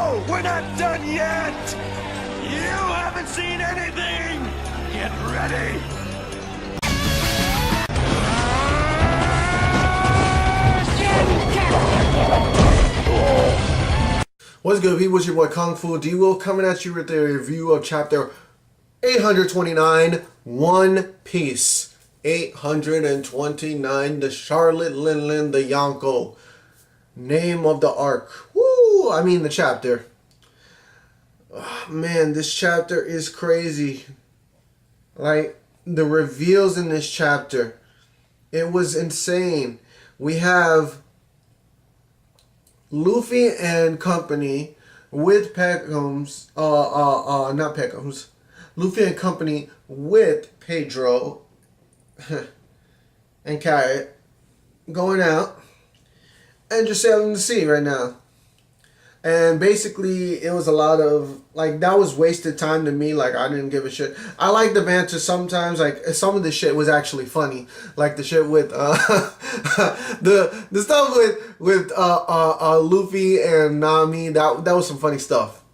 No! We're not done yet! You haven't seen anything! Get ready! What's good, people? It's your boy Kung Fu d.wulf coming at you with a review of chapter 829, One Piece. 829, the Charlotte Linlin, the Yonko. Name of the arc. Woo! I mean the chapter. Oh, man, this chapter is crazy. Like, the reveals in this chapter. It was insane. We have Luffy and company with Peckham's, not Peckham's. Luffy and company with Pedro and Carrot going out and just sailing the sea right now. And basically, it was a lot of, like, that was wasted time to me. Like, I didn't give a shit. I like the banter sometimes. Like, some of the shit was actually funny. Like, the shit with, the stuff with Luffy and Nami, that was some funny stuff.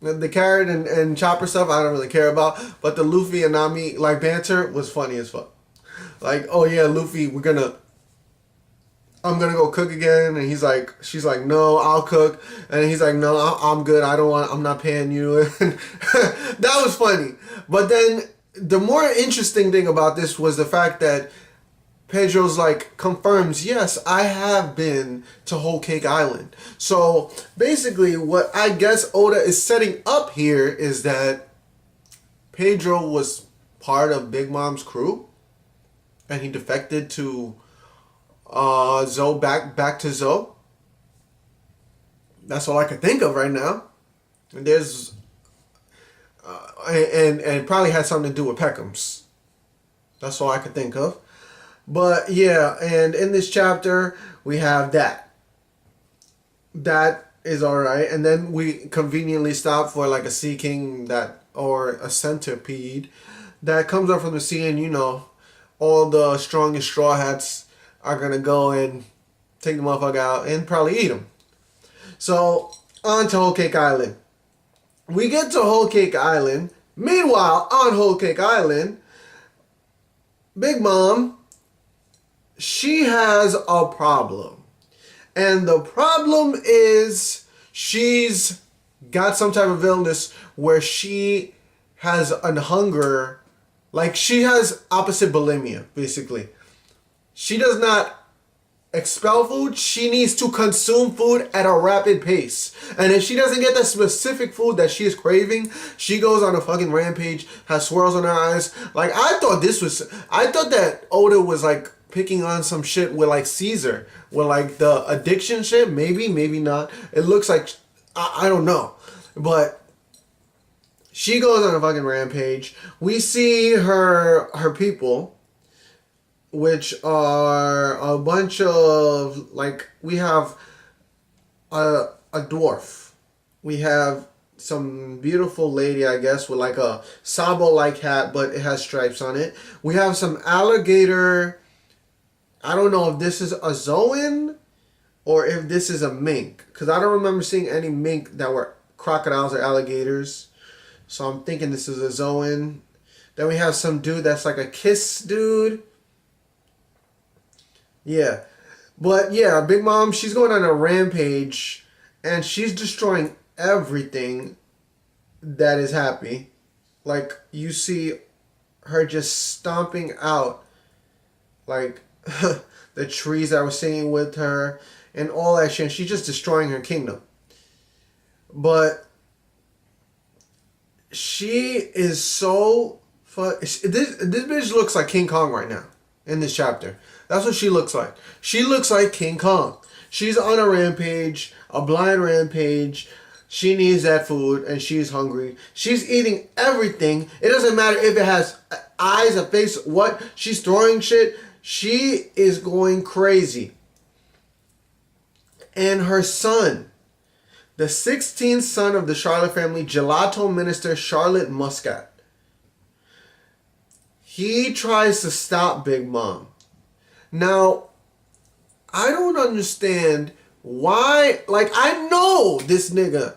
The Carrot and Chopper stuff, I don't really care about. But the Luffy and Nami, like, banter was funny as fuck. Like, oh yeah, Luffy, I'm gonna go cook again, and she's like, no, I'll cook, and he's like, no, I'm good, I'm not paying you, and that was funny. But then the more interesting thing about this was the fact that Pedro's like confirms, yes, I have been to Whole Cake Island. So basically, what I guess Oda is setting up here is that Pedro was part of Big Mom's crew, and he defected to Zoe, back to Zoe. That's all I can think of right now. And there's and it probably had something to do with Peckham's. That's all I can think of. But yeah, and in this chapter we have that. That is alright. And then we conveniently stop for like a sea king or a centipede that comes up from the sea, and you know, all the strongest straw hats are gonna go and take the motherfucker out and probably eat him. So, on to Whole Cake Island. We get to Whole Cake Island. Meanwhile, on Whole Cake Island, Big Mom, she has a problem. And the problem is she's got some type of illness where she has a hunger, like she has opposite bulimia, basically. She does not expel food. She needs to consume food at a rapid pace. And if she doesn't get that specific food that she is craving, she goes on a fucking rampage, has swirls on her eyes. Like, I thought that Oda was like picking on some shit with like Caesar, with like the addiction shit. Maybe not. It looks like, I don't know. But she goes on a fucking rampage. We see her people, which are a bunch of, like, we have a dwarf. We have some beautiful lady, I guess, with like a sabo-like hat, but it has stripes on it. We have some alligator. I don't know if this is a Zoan or if this is a mink, because I don't remember seeing any mink that were crocodiles or alligators. So I'm thinking this is a Zoan. Then we have some dude that's like a kiss dude. Yeah. But yeah, Big Mom, she's going on a rampage and she's destroying everything that is happy. Like, you see her just stomping out, like, the trees that were singing with her and all that shit. She's just destroying her kingdom. But she is so this bitch looks like King Kong right now in this chapter. That's what she looks like. She looks like King Kong. She's on a rampage, a blind rampage. She needs that food and she's hungry. She's eating everything. It doesn't matter if it has eyes, a face, what. She's throwing shit. She is going crazy. And her son, the 16th son of the Charlotte family, Gelato Minister Charlotte Muscat, he tries to stop Big Mom. Now, I don't understand why, like, I know this nigga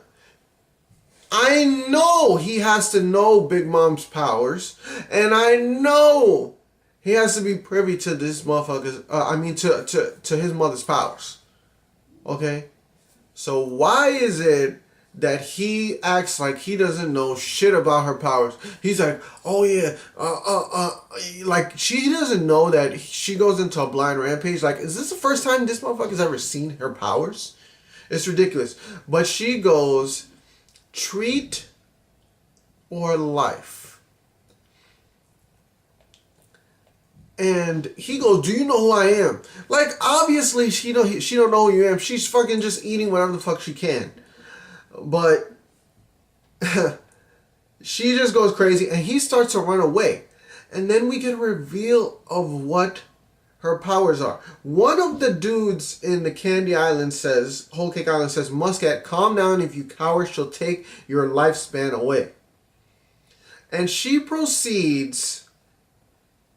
I know he has to know Big Mom's powers, and I know he has to be privy to this motherfucker's. To his mother's powers. Okay, so why is it that he acts like he doesn't know shit about her powers? He's like, oh yeah, like she doesn't know that she goes into a blind rampage. Like, is this the first time this motherfucker's ever seen her powers? It's ridiculous. But she goes, treat or life. And he goes, do you know who I am? Like, obviously she don't know who you am. She's fucking just eating whatever the fuck she can. But she just goes crazy and he starts to run away. And then we get a reveal of what her powers are. One of the dudes in the Candy Island says, Whole Cake Island says, Muscat, calm down. If you cower, she'll take your lifespan away. And she proceeds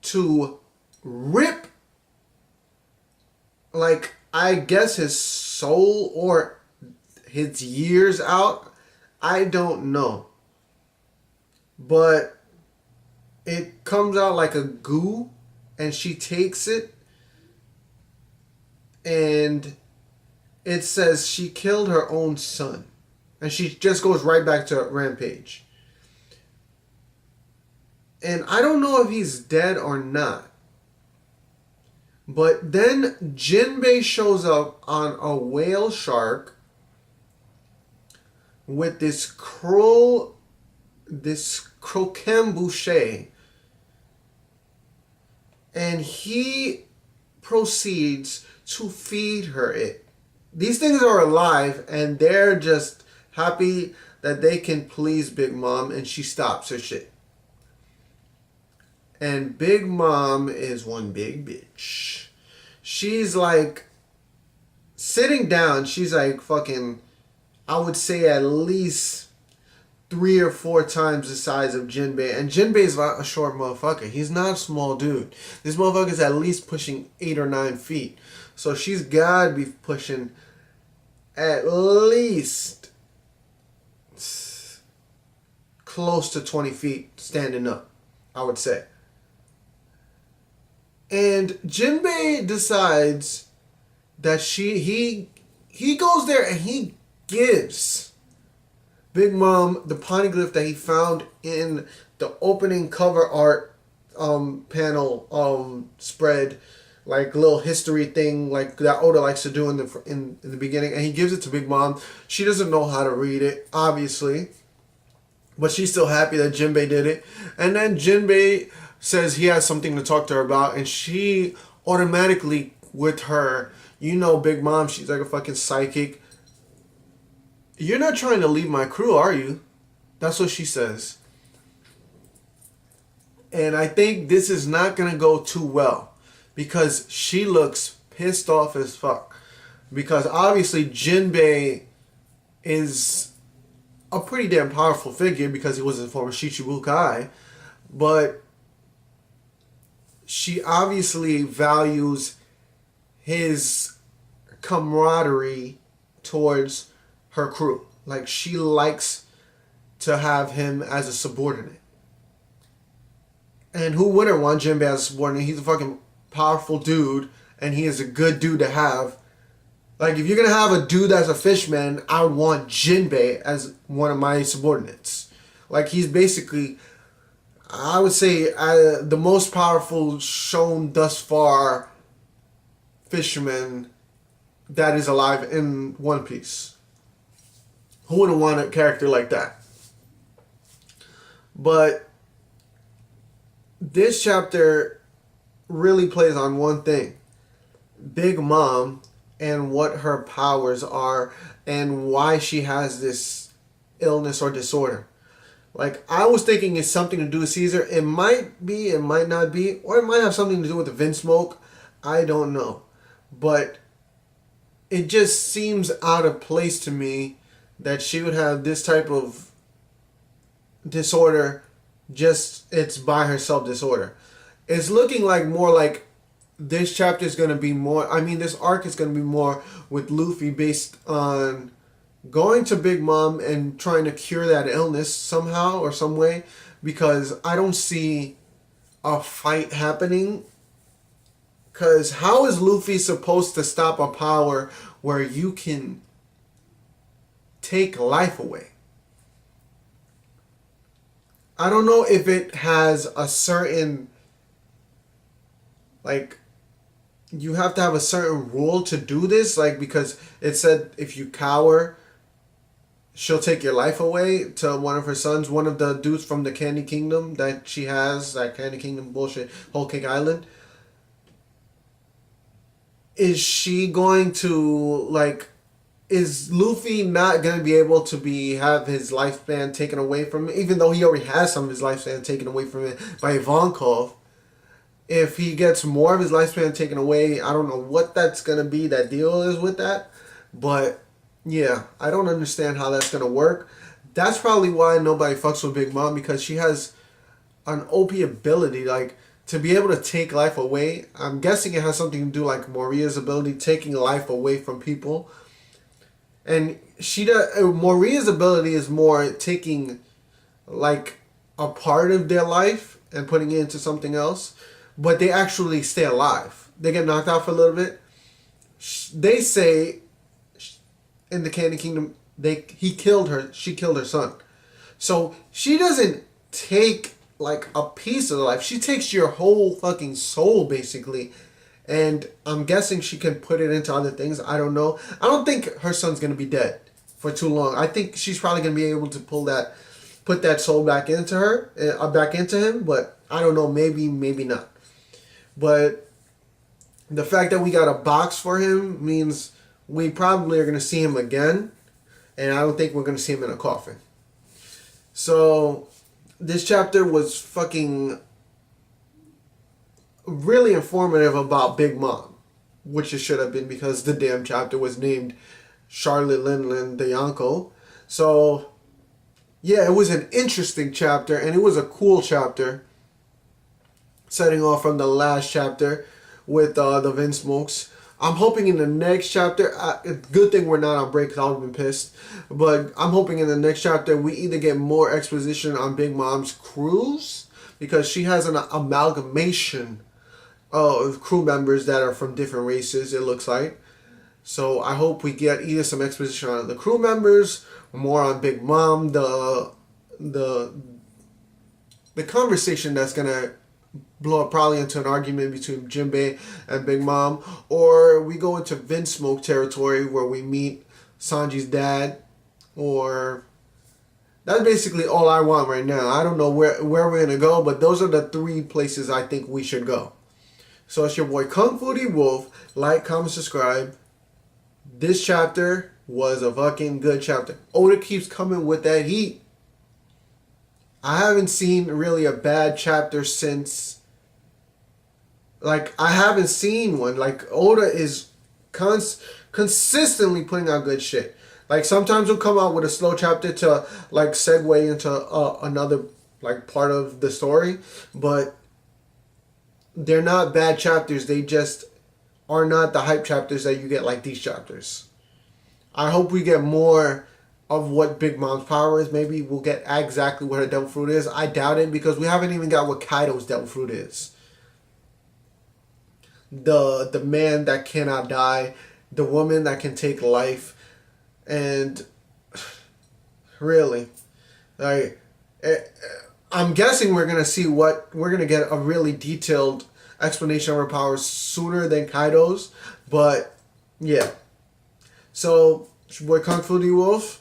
to rip, like, I guess his soul or his years out. I don't know. But it comes out like a goo, and she takes it, and it says she killed her own son. And she just goes right back to Rampage. And I don't know if he's dead or not. But then Jinbei shows up on a whale shark with this croquem boucher. And he proceeds to feed her it. These things are alive and they're just happy that they can please Big Mom, and she stops her shit. And Big Mom is one big bitch. She's like sitting down, she's like fucking, I would say at least 3 or 4 times the size of Jinbei. And Jinbei's a short motherfucker. He's not a small dude. This motherfucker's at least pushing 8 or 9 feet. So she's gotta be pushing at least close to 20 feet standing up, I would say. And Jinbei decides that he goes there and he gives Big Mom the poneglyph that he found in the opening cover art panel spread, like little history thing like that Oda likes to do in the beginning, and he gives it to Big Mom. She doesn't know how to read it, obviously, but she's still happy that Jinbei did it. And then Jinbei says he has something to talk to her about, and she automatically, with her, Big Mom, she's like a fucking psychic. You're not trying to leave my crew, are you? That's what she says. And I think this is not going to go too well, because she looks pissed off as fuck. Because obviously Jinbei is a pretty damn powerful figure because he was a former Shichibukai. But she obviously values his camaraderie towards her crew. Like, she likes to have him as a subordinate. And who wouldn't want Jinbei as a subordinate? He's a fucking powerful dude, and he is a good dude to have. Like, if you're gonna have a dude that's a fishman, I would want Jinbei as one of my subordinates. Like, he's basically, I would say, the most powerful shown thus far fisherman that is alive in One Piece. Who wouldn't want a character like that? But this chapter really plays on one thing: Big Mom and what her powers are and why she has this illness or disorder. Like, I was thinking it's something to do with Caesar. It might be, it might not be, or it might have something to do with the Vinsmoke. I don't know. But it just seems out of place to me that she would have this type of disorder. Just, it's by herself disorder. It's looking like more like this chapter is going to be more, this arc is going to be more with Luffy based on going to Big Mom and trying to cure that illness somehow or some way, because I don't see a fight happening. Because how is Luffy supposed to stop a power where you can take life away? I don't know if it has a certain, like, you have to have a certain rule to do this, like, because it said if you cower, she'll take your life away, to one of her sons, one of the dudes from the Candy Kingdom that she has, that Candy Kingdom bullshit, Whole Cake Island. Is she going to, like, is Luffy not going to be able to have his lifespan taken away from him, even though he already has some of his lifespan taken away from him by Ivankov? If he gets more of his lifespan taken away, I don't know what that's going to be, that deal is with that. But, yeah, I don't understand how that's going to work. That's probably why nobody fucks with Big Mom, because she has an OP ability, like, to be able to take life away. I'm guessing it has something to do like Moria's ability, taking life away from people. And Moria's ability is more taking like a part of their life and putting it into something else, but they actually stay alive. They get knocked out for a little bit. They say in the Candy Kingdom, she killed her son. So she doesn't take like a piece of the life. She takes your whole fucking soul basically. And I'm guessing she can put it into other things. I don't know. I don't think her son's going to be dead for too long. I think she's probably going to be able to put that soul back into back into him. But I don't know. Maybe, maybe not. But the fact that we got a box for him means we probably are going to see him again. And I don't think we're going to see him in a coffin. So this chapter was fucking really informative about Big Mom, which it should have been, because the damn chapter was named Charlotte Linland the Yonko. So yeah, it was an interesting chapter, and it was a cool chapter, setting off from the last chapter with the Vince Smokes. I'm hoping in the next chapter, good thing we're not on break, because I would have been pissed, but I'm hoping in the next chapter we either get more exposition on Big Mom's cruise, because she has an amalgamation of crew members that are from different races, it looks like. So I hope we get either some exposition on the crew members, more on Big Mom, the conversation that's gonna blow up probably into an argument between Jinbei and Big Mom, or we go into Vince Smoke territory where we meet Sanji's dad, or that's basically all I want right now. I don't know where we're gonna go, but those are the 3 places I think we should go. So it's your boy Kung Fu d.wulf. Like, comment, subscribe. This chapter was a fucking good chapter. Oda keeps coming with that heat. I haven't seen really a bad chapter since, like, I haven't seen one. Like, Oda is consistently putting out good shit. Like, sometimes he'll come out with a slow chapter to, like, segue into another, like, part of the story. But they're not bad chapters. They just are not the hype chapters that you get like these chapters. I hope we get more of what Big Mom's power is. Maybe we'll get exactly what her devil fruit is. I doubt it, because we haven't even got what Kaido's devil fruit is. The man that cannot die, the woman that can take life, and really, like, I'm guessing we're gonna get a really detailed explanation of her powers sooner than Kaido's, but yeah. So, it's your boy Kung Fu d.wulf.